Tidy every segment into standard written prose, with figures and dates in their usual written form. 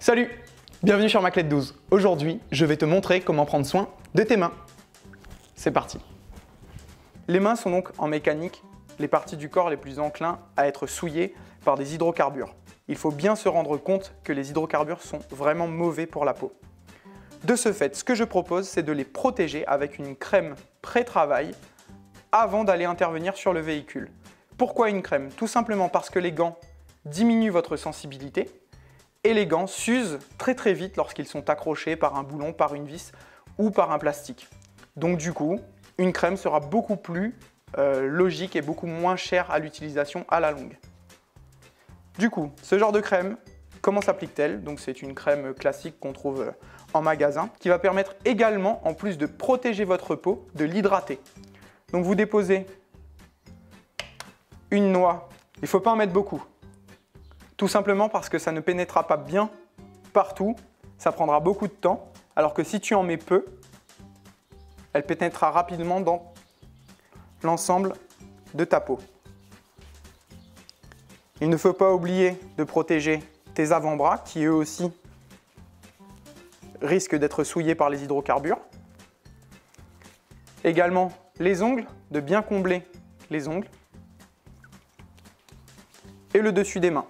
Salut! Bienvenue sur Maclette 12. Aujourd'hui, je vais te montrer comment prendre soin de tes mains. C'est parti! Les mains sont donc en mécanique les parties du corps les plus enclins à être souillées par des hydrocarbures. Il faut bien se rendre compte que les hydrocarbures sont vraiment mauvais pour la peau. De ce fait, ce que je propose, c'est de les protéger avec une crème pré-travail avant d'aller intervenir sur le véhicule. Pourquoi une crème? Tout simplement parce que les gants diminuent votre sensibilité et les gants s'usent très vite lorsqu'ils sont accrochés par un boulon, par une vis ou par un plastique. Donc du coup, une crème sera beaucoup plus logique et beaucoup moins chère à l'utilisation à la longue. Du coup, ce genre de crème, comment s'applique-t-elle? Donc c'est une crème classique qu'on trouve en magasin qui va permettre également, en plus de protéger votre peau, de l'hydrater. Donc vous déposez une noix, il ne faut pas en mettre beaucoup. Tout simplement parce que ça ne pénétrera pas bien partout, ça prendra beaucoup de temps, alors que si tu en mets peu, elle pénétrera rapidement dans l'ensemble de ta peau. Il ne faut pas oublier de protéger tes avant-bras qui eux aussi risquent d'être souillés par les hydrocarbures. Également les ongles, de bien combler les ongles. Et le dessus des mains.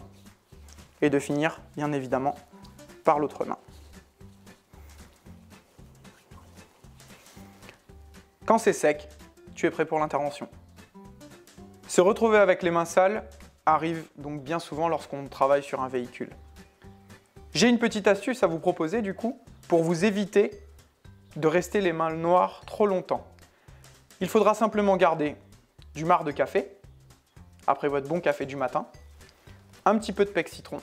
Et de finir, bien évidemment, par l'autre main. Quand c'est sec, tu es prêt pour l'intervention. Se retrouver avec les mains sales arrive donc bien souvent lorsqu'on travaille sur un véhicule. J'ai une petite astuce à vous proposer du coup pour vous éviter de rester les mains noires trop longtemps. Il faudra simplement garder du marc de café, après votre bon café du matin, un petit peu de pec citron.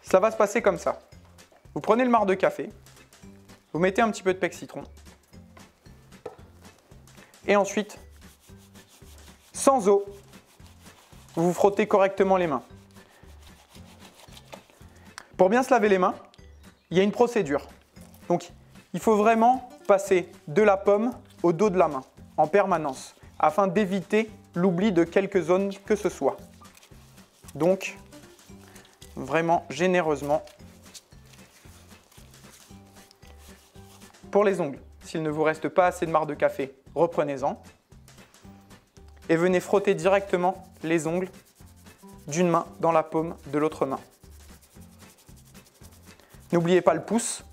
Ça va se passer comme ça. Vous prenez le marc de café, vous mettez un petit peu de pec citron, et ensuite, sans eau, vous vous frottez correctement les mains. Pour bien se laver les mains, il y a une procédure. Donc, il faut vraiment passer de la paume au dos de la main, en permanence, afin d'éviter l'oubli de quelques zones que ce soit. Donc, vraiment généreusement. Pour les ongles, s'il ne vous reste pas assez de marc de café, reprenez-en. Et venez frotter directement les ongles d'une main dans la paume de l'autre main. N'oubliez pas le pouce,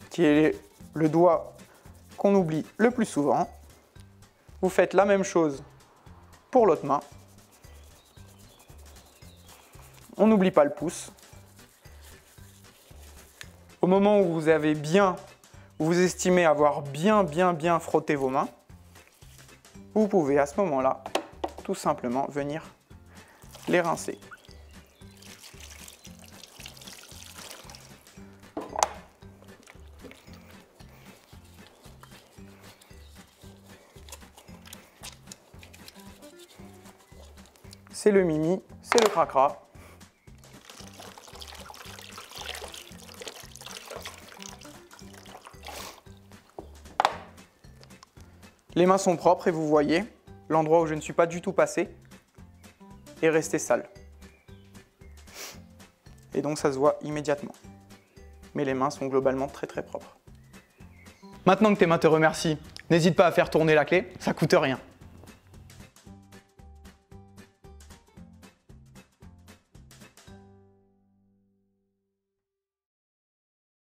qui est le doigt qu'on oublie le plus souvent. Vous faites la même chose pour l'autre main. On n'oublie pas le pouce. Au moment où vous estimez avoir bien frotté vos mains, vous pouvez à ce moment-là tout simplement venir les rincer. C'est le mimi, c'est le cracra. Les mains sont propres et vous voyez, l'endroit où je ne suis pas du tout passé est resté sale. Et donc ça se voit immédiatement. Mais les mains sont globalement très propres. Maintenant que tes mains te remercient, n'hésite pas à faire tourner la clé, ça coûte rien.